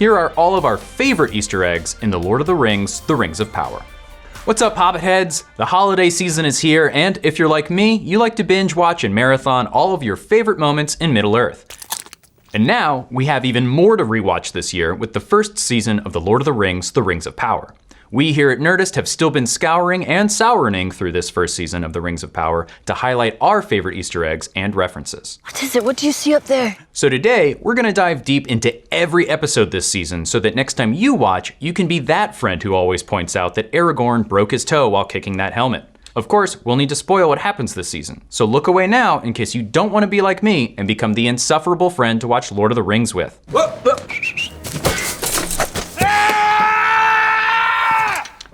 Here are all of our favorite Easter eggs in The Lord of the Rings, The Rings of Power. What's up, Hobbit heads? The holiday season is here, and if you're like me, you like to binge watch and marathon all of your favorite moments in Middle-earth. And now, we have even more to rewatch this year with the first season of The Lord of the Rings, The Rings of Power. We here at Nerdist have still been scouring and souring through this first season of The Rings of Power to highlight our favorite Easter eggs and references. What is it? What do you see up there? So today, we're gonna dive deep into every episode this season so that next time you watch, you can be that friend who always points out that Aragorn broke his toe while kicking that helmet. Of course, we'll need to spoil what happens this season, so look away now in case you don't want to be like me and become the insufferable friend to watch Lord of the Rings with.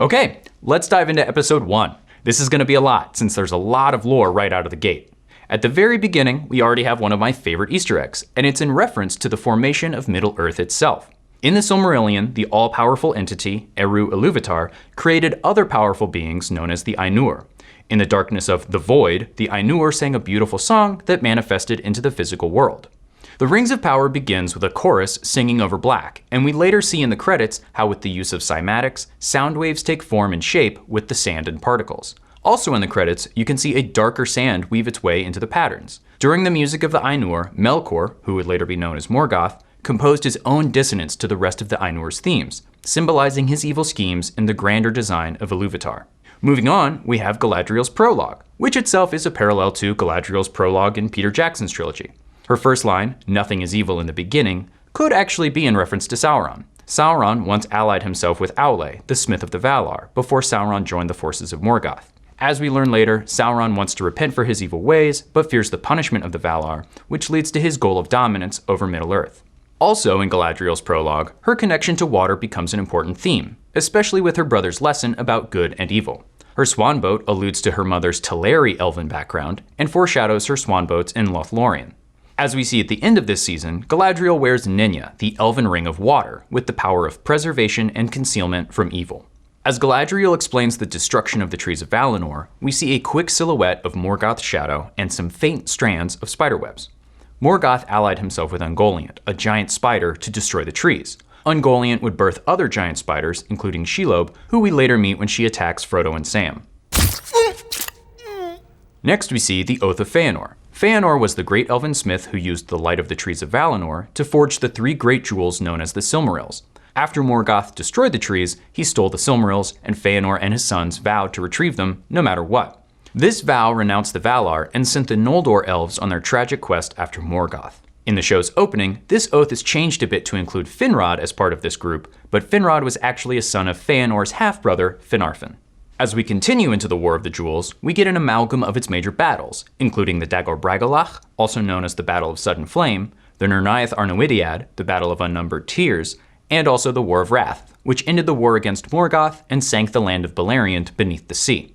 Okay, let's dive into episode 1. This is going to be a lot since there's a lot of lore right out of the gate. At the very beginning, we already have one of my favorite Easter eggs, and it's in reference to the formation of Middle-earth itself. In the Silmarillion, the all-powerful entity, Eru Ilúvatar, created other powerful beings known as the Ainur. In the darkness of the Void, the Ainur sang a beautiful song that manifested into the physical world. The Rings of Power begins with a chorus singing over black, and we later see in the credits how with the use of cymatics, sound waves take form and shape with the sand and particles. Also in the credits, you can see a darker sand weave its way into the patterns. During the music of the Ainur, Melkor, who would later be known as Morgoth, composed his own dissonance to the rest of the Ainur's themes, symbolizing his evil schemes in the grander design of Ilúvatar. Moving on, we have Galadriel's prologue, which itself is a parallel to Galadriel's prologue in Peter Jackson's trilogy. Her first line, "Nothing is evil in the beginning," could actually be in reference to Sauron. Sauron once allied himself with Aule, the Smith of the Valar, before Sauron joined the forces of Morgoth. As we learn later, Sauron wants to repent for his evil ways, but fears the punishment of the Valar, which leads to his goal of dominance over Middle-earth. Also in Galadriel's prologue, her connection to water becomes an important theme, especially with her brother's lesson about good and evil. Her swan boat alludes to her mother's Teleri elven background and foreshadows her swan boats in Lothlorien. As we see at the end of this season, Galadriel wears Nenya, the elven ring of water, with the power of preservation and concealment from evil. As Galadriel explains the destruction of the trees of Valinor, we see a quick silhouette of Morgoth's shadow and some faint strands of spiderwebs. Morgoth allied himself with Ungoliant, a giant spider, to destroy the trees. Ungoliant would birth other giant spiders, including Shelob, who we later meet when she attacks Frodo and Sam. Next we see the Oath of Feanor. Feanor was the great elven smith who used the light of the trees of Valinor to forge the 3 great jewels known as the Silmarils. After Morgoth destroyed the trees, he stole the Silmarils, and Feanor and his sons vowed to retrieve them no matter what. This vow renounced the Valar and sent the Noldor elves on their tragic quest after Morgoth. In the show's opening, this oath is changed a bit to include Finrod as part of this group, but Finrod was actually a son of Feanor's half-brother, Finarfin. As we continue into the War of the Jewels, we get an amalgam of its major battles, including the Dagor Bragollach, also known as the Battle of Sudden Flame, the Nirnaeth Arnuidiad, the Battle of Unnumbered Tears, and also the War of Wrath, which ended the war against Morgoth and sank the land of Beleriand beneath the sea.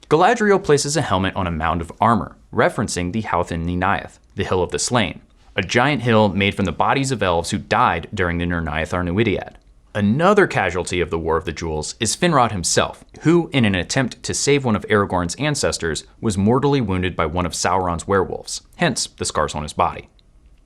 Galadriel places a helmet on a mound of armor, referencing the Howthin Ninaeth, the Hill of the Slain, a giant hill made from the bodies of elves who died during the Nirnaeth Arnuidiad. Another casualty of the War of the Jewels is Finrod himself, who, in an attempt to save one of Aragorn's ancestors, was mortally wounded by one of Sauron's werewolves, hence the scars on his body.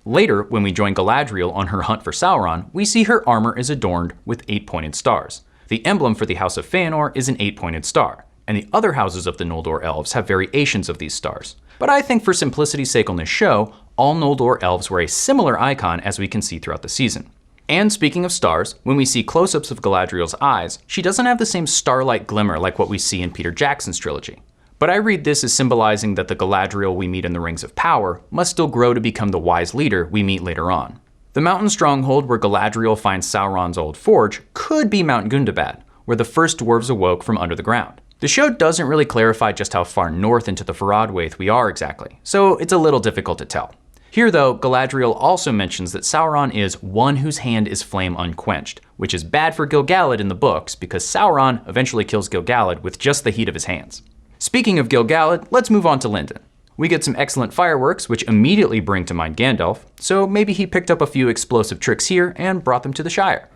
Later, when we join Galadriel on her hunt for Sauron, we see her armor is adorned with 8-pointed stars. The emblem for the House of Feanor is an 8-pointed star, and the other houses of the Noldor elves have variations of these stars. But I think for simplicity's sake on this show, all Noldor elves wear a similar icon as we can see throughout the season. And speaking of stars, when we see close-ups of Galadriel's eyes, she doesn't have the same starlight glimmer like what we see in Peter Jackson's trilogy. But I read this as symbolizing that the Galadriel we meet in the Rings of Power must still grow to become the wise leader we meet later on. The mountain stronghold where Galadriel finds Sauron's old forge could be Mount Gundabad, where the first dwarves awoke from under the ground. The show doesn't really clarify just how far north into the Faradwaith we are exactly, so it's a little difficult to tell. Here though, Galadriel also mentions that Sauron is one whose hand is flame unquenched, which is bad for Gil-galad in the books because Sauron eventually kills Gil-galad with just the heat of his hands. Speaking of Gil-galad, let's move on to Lindon. We get some excellent fireworks which immediately bring to mind Gandalf, so maybe he picked up a few explosive tricks here and brought them to the Shire.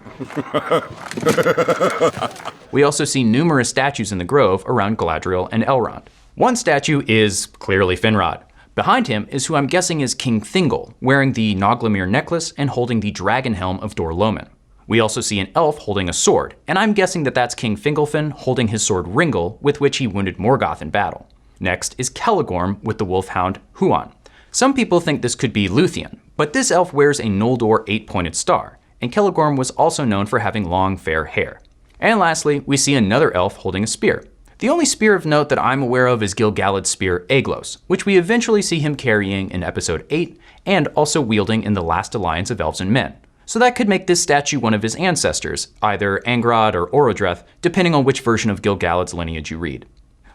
We also see numerous statues in the grove around Galadriel and Elrond. One statue is clearly Finrod. Behind him is who I'm guessing is King Thingol, wearing the Noglamir necklace and holding the dragon helm of Dor Lomin. We also see an elf holding a sword, and I'm guessing that that's King Fingolfin holding his sword Ringel, with which he wounded Morgoth in battle. Next is Celegorm with the wolfhound Huan. Some people think this could be Luthien, but this elf wears a Noldor 8-pointed star, and Celegorm was also known for having long fair hair. And lastly, we see another elf holding a spear. The only spear of note that I'm aware of is Gil-galad's spear Aeglos, which we eventually see him carrying in episode 8 and also wielding in the Last Alliance of Elves and Men. So that could make this statue one of his ancestors, either Angrod or Orodreth, depending on which version of Gil-galad's lineage you read.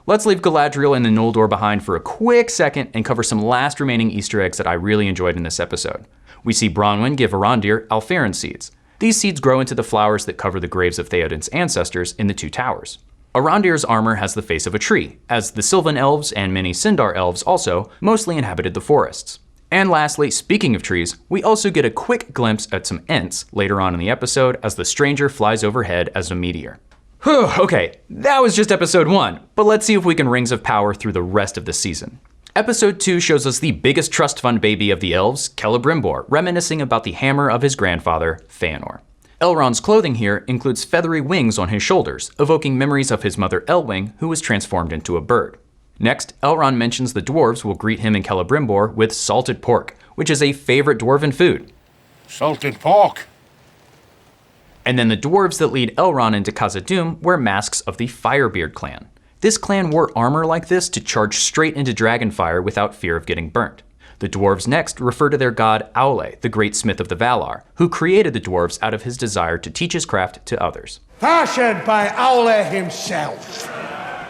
Let's leave Galadriel and the Noldor behind for a quick second and cover some last remaining Easter eggs that I really enjoyed in this episode. We see Bronwyn give Arondir Alfarin seeds. These seeds grow into the flowers that cover the graves of Theoden's ancestors in the Two Towers. Arondir's armor has the face of a tree, as the Sylvan elves and many Sindar elves also mostly inhabited the forests. And lastly, speaking of trees, we also get a quick glimpse at some Ents later on in the episode as the stranger flies overhead as a meteor. Whew, okay, that was just episode 1, but let's see if we can Rings of Power through the rest of the season. Episode 2 shows us the biggest trust fund baby of the elves, Celebrimbor, reminiscing about the hammer of his grandfather, Feanor. Elrond's clothing here includes feathery wings on his shoulders, evoking memories of his mother Elwing, who was transformed into a bird. Next, Elrond mentions the dwarves will greet him and Celebrimbor with salted pork, which is a favorite dwarven food. Salted pork! And then the dwarves that lead Elrond into Khazad-dûm wear masks of the Firebeard clan. This clan wore armor like this to charge straight into dragonfire without fear of getting burnt. The dwarves next refer to their god Aule, the great smith of the Valar, who created the dwarves out of his desire to teach his craft to others. Fashioned by Aule himself.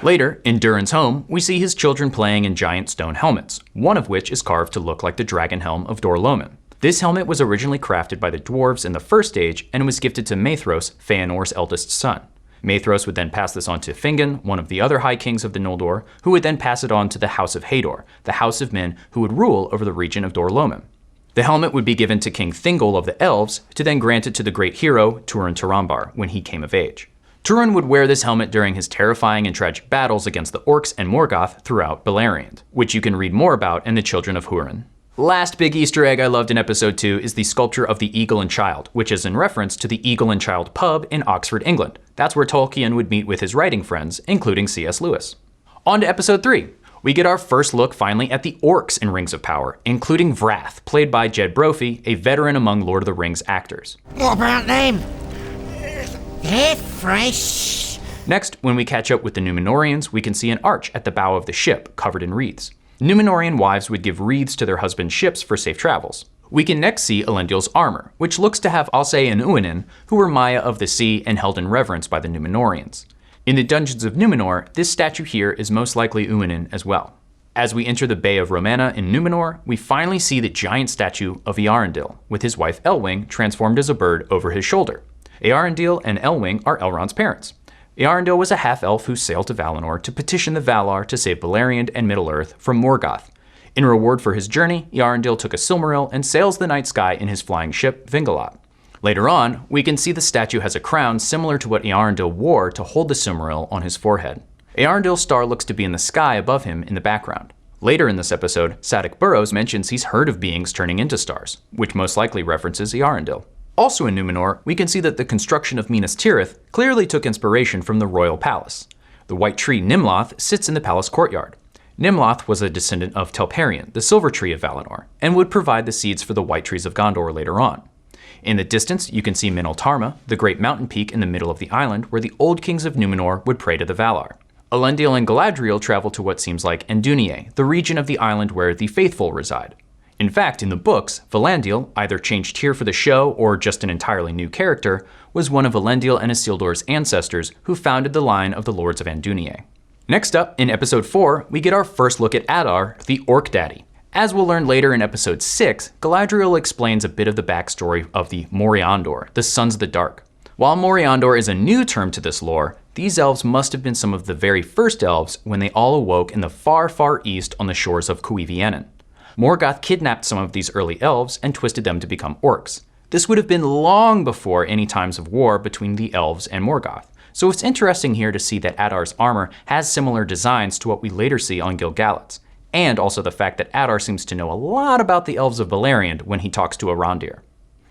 Later, in Durin's home, we see his children playing in giant stone helmets, one of which is carved to look like the dragon helm of Dor-lómin. This helmet was originally crafted by the dwarves in the First Age and was gifted to Maethros, Feanor's eldest son. Maethros would then pass this on to Fingon, one of the other High Kings of the Noldor, who would then pass it on to the House of Hador, the house of men who would rule over the region of Dor-lómin. The helmet would be given to King Thingol of the Elves, to then grant it to the great hero Turin Turambar when he came of age. Turin would wear this helmet during his terrifying and tragic battles against the orcs and Morgoth throughout Beleriand, which you can read more about in The Children of Húrin. Last big Easter egg I loved in episode 2 is the sculpture of the Eagle and Child, which is in reference to the Eagle and Child pub in Oxford, England. That's where Tolkien would meet with his writing friends, including C.S. Lewis. On to episode 3. We get our first look finally at the orcs in Rings of Power, including Vrath, played by Jed Brophy, a veteran among Lord of the Rings actors. What about them? They're fresh. Next, when we catch up with the Númenóreans, we can see an arch at the bow of the ship, covered in wreaths. Númenórean wives would give wreaths to their husbands' ships for safe travels. We can next see Elendil's armor, which looks to have Alsei and Uinen, who were Maya of the sea and held in reverence by the Númenóreans. In the Dungeons of Númenor, this statue here is most likely Uinen as well. As we enter the Bay of Romana in Númenor, we finally see the giant statue of Eärendil, with his wife Elwing transformed as a bird over his shoulder. Eärendil and Elwing are Elrond's parents. Eärendil was a half-elf who sailed to Valinor to petition the Valar to save Beleriand and Middle-earth from Morgoth. In reward for his journey, Eärendil took a Silmaril and sails the night sky in his flying ship, Vingalot. Later on, we can see the statue has a crown similar to what Eärendil wore to hold the Silmaril on his forehead. Eärendil's star looks to be in the sky above him in the background. Later in this episode, Sadoc Burrows mentions he's heard of beings turning into stars, which most likely references Eärendil. Also in Númenor, we can see that the construction of Minas Tirith clearly took inspiration from the royal palace. The white tree Nimloth sits in the palace courtyard. Nimloth was a descendant of Telperion, the silver tree of Valinor, and would provide the seeds for the white trees of Gondor later on. In the distance, you can see Minoltarma, the great mountain peak in the middle of the island where the old kings of Númenor would pray to the Valar. Elendil and Galadriel travel to what seems like Endunier, the region of the island where the faithful reside. In fact, in the books, Valandil, either changed here for the show or just an entirely new character, was one of Elendil and Isildur's ancestors who founded the line of the Lords of Andúnier. Next up, in episode 4, we get our first look at Adar, the Orc Daddy. As we'll learn later in episode 6, Galadriel explains a bit of the backstory of the Moriandor, the Sons of the Dark. While Moriandor is a new term to this lore, these elves must have been some of the very first elves when they all awoke in the far, far east on the shores of Cuiviénen. Morgoth kidnapped some of these early elves and twisted them to become orcs. This would have been long before any times of war between the elves and Morgoth, so it's interesting here to see that Adar's armor has similar designs to what we later see on Gil-galad's, and also the fact that Adar seems to know a lot about the elves of Beleriand when he talks to Arondir.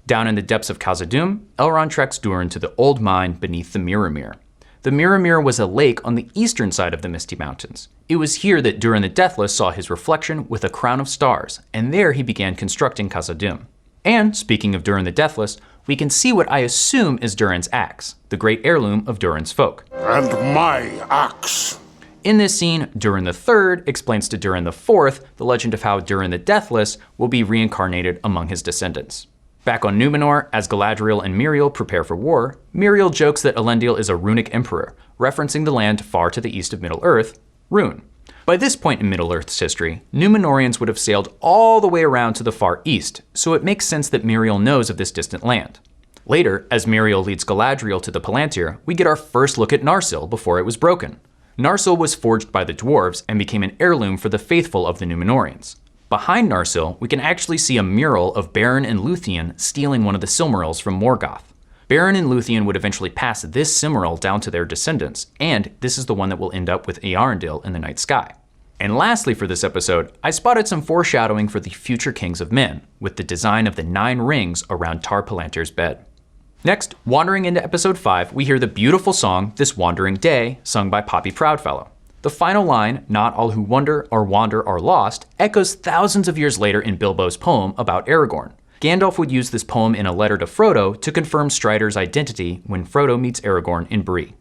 Down in the depths of Khazad-dûm, Elrond treks Durin to the old mine beneath the Mirror. The Mirror was a lake on the eastern side of the Misty Mountains. It was here that Durin the Deathless saw his reflection with a crown of stars, and there he began constructing Khazad-dûm. And, speaking of Durin the Deathless, we can see what I assume is Durin's axe, the great heirloom of Durin's folk. And my axe. In this scene, Durin III explains to Durin IV the legend of how Durin the Deathless will be reincarnated among his descendants. Back on Numenor, as Galadriel and Miriel prepare for war, Miriel jokes that Elendil is a runic emperor, referencing the land far to the east of Middle-earth, Rhûn. By this point in Middle-earth's history, Numenorians would have sailed all the way around to the far east, so it makes sense that Miriel knows of this distant land. Later, as Miriel leads Galadriel to the Palantir, we get our first look at Narsil before it was broken. Narsil was forged by the dwarves and became an heirloom for the faithful of the Numenorians. Behind Narsil, we can actually see a mural of Beren and Luthien stealing one of the Silmarils from Morgoth. Beren and Luthien would eventually pass this Silmaril down to their descendants, and this is the one that will end up with Eärendil in the night sky. And lastly for this episode, I spotted some foreshadowing for the future kings of men, with the design of the 9 rings around Tar Palantir's bed. Next, wandering into episode 5, we hear the beautiful song, This Wandering Day, sung by Poppy Proudfellow. The final line, not all who wander are lost, echoes thousands of years later in Bilbo's poem about Aragorn. Gandalf would use this poem in a letter to Frodo to confirm Strider's identity when Frodo meets Aragorn in Bree.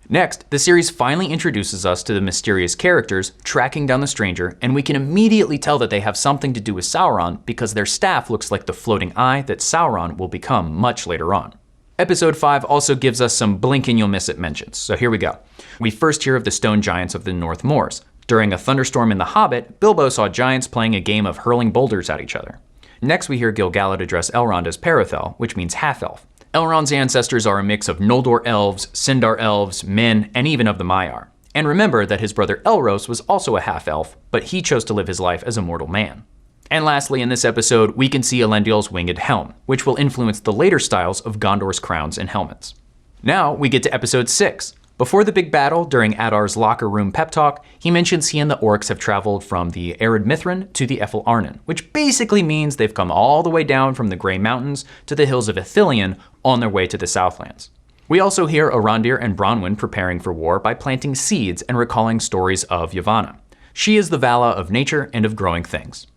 Next, the series finally introduces us to the mysterious characters tracking down the stranger, and we can immediately tell that they have something to do with Sauron because their staff looks like the floating eye that Sauron will become much later on. Episode 5 also gives us some blink and you'll miss it mentions, so here we go. We first hear of the stone giants of the North Moors. During a thunderstorm in The Hobbit, Bilbo saw giants playing a game of hurling boulders at each other. Next we hear Gil-galad address Elrond as Parathel, which means half-elf. Elrond's ancestors are a mix of Noldor elves, Sindar elves, men, and even of the Maiar. And remember that his brother Elros was also a half-elf, but he chose to live his life as a mortal man. And lastly, in this episode, we can see Elendil's winged helm, which will influence the later styles of Gondor's crowns and helmets. Now we get to episode 6. Before the big battle, during Adar's locker room pep talk, he mentions he and the orcs have traveled from the Arid Mithrin to the Ethel Arnon, which basically means they've come all the way down from the Grey Mountains to the hills of Ithilien on their way to the Southlands. We also hear Arondir and Bronwyn preparing for war by planting seeds and recalling stories of Yavanna. She is the Vala of nature and of growing things.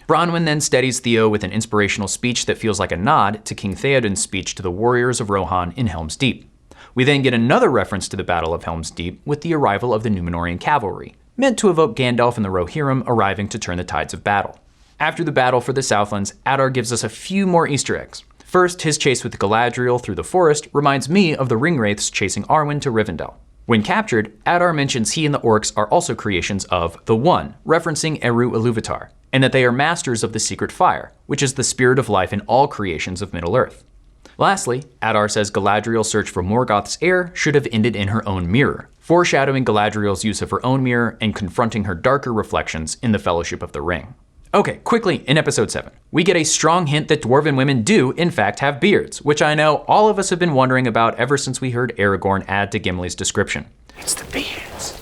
Bronwyn then steadies Theo with an inspirational speech that feels like a nod to King Theoden's speech to the warriors of Rohan in Helm's Deep. We then get another reference to the Battle of Helm's Deep with the arrival of the Númenórean cavalry, meant to evoke Gandalf and the Rohirrim arriving to turn the tides of battle. After the battle for the Southlands, Adar gives us a few more Easter eggs. First, his chase with Galadriel through the forest reminds me of the Ringwraiths chasing Arwen to Rivendell. When captured, Adar mentions he and the orcs are also creations of the One, referencing Eru Ilúvatar, and that they are masters of the secret fire, which is the spirit of life in all creations of Middle-earth. Lastly, Adar says Galadriel's search for Morgoth's heir should have ended in her own mirror, foreshadowing Galadriel's use of her own mirror and confronting her darker reflections in the Fellowship of the Ring. Okay, quickly, in episode 7, we get a strong hint that dwarven women do, in fact, have beards, which I know all of us have been wondering about ever since we heard Aragorn add to Gimli's description. It's the beards.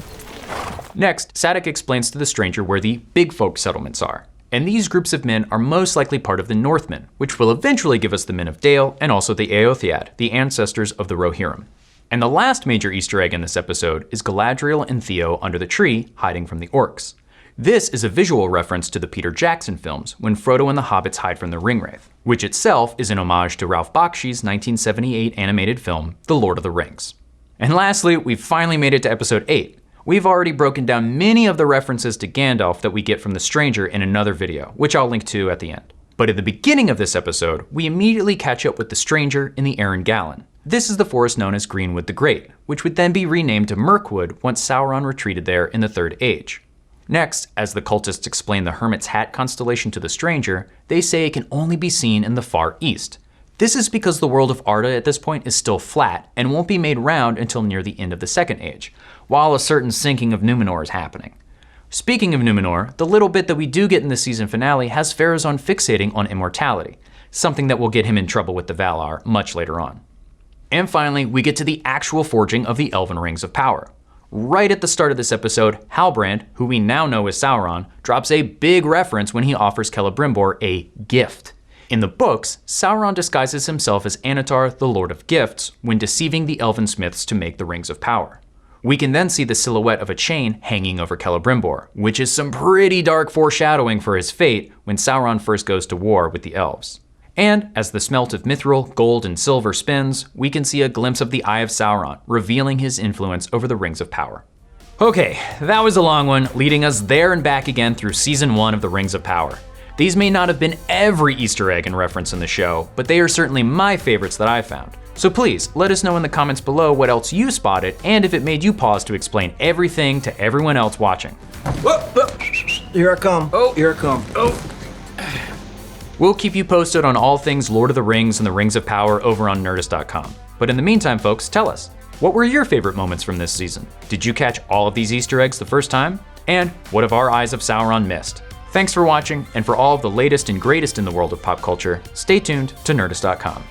Next, Sadoc explains to the stranger where the big folk settlements are, and these groups of men are most likely part of the Northmen, which will eventually give us the men of Dale and also the Eothead, the ancestors of the Rohirrim. And the last major Easter egg in this episode is Galadriel and Theo under the tree, hiding from the orcs. This is a visual reference to the Peter Jackson films, when Frodo and the hobbits hide from the Ringwraith, which itself is an homage to Ralph Bakshi's 1978 animated film, The Lord of the Rings. And lastly, we've finally made it to episode 8. We've already broken down many of the references to Gandalf that we get from the stranger in another video, which I'll link to at the end. But at the beginning of this episode, we immediately catch up with the stranger in the Erin Gallen. This is the forest known as Greenwood the Great, which would then be renamed to Mirkwood once Sauron retreated there in the Third Age. Next, as the cultists explain the Hermit's Hat constellation to the stranger, they say it can only be seen in the far east. This is because the world of Arda at this point is still flat and won't be made round until near the end of the Second Age, while a certain sinking of Numenor is happening. Speaking of Numenor, the little bit that we do get in the season finale has Pharazôn fixating on immortality, something that will get him in trouble with the Valar much later on. And finally, we get to the actual forging of the Elven Rings of Power. Right at the start of this episode, Halbrand, who we now know as Sauron, drops a big reference when he offers Celebrimbor a gift. In the books, Sauron disguises himself as Anatar, the Lord of Gifts, when deceiving the elven smiths to make the Rings of Power. We can then see the silhouette of a chain hanging over Celebrimbor, which is some pretty dark foreshadowing for his fate when Sauron first goes to war with the elves. And as the smelt of mithril, gold, and silver spins, we can see a glimpse of the Eye of Sauron, revealing his influence over the Rings of Power. Okay, that was a long one, leading us there and back again through Season 1 of the Rings of Power. These may not have been every Easter egg and reference in the show, but they are certainly my favorites that I found. So please, let us know in the comments below what else you spotted, and if it made you pause to explain everything to everyone else watching. Whoa, whoa. Here I come. Oh, here I come. Oh. We'll keep you posted on all things Lord of the Rings and the Rings of Power over on Nerdist.com. But in the meantime, folks, tell us, what were your favorite moments from this season? Did you catch all of these Easter eggs the first time? And what have our Eyes of Sauron missed? Thanks for watching, and for all of the latest and greatest in the world of pop culture, stay tuned to Nerdist.com.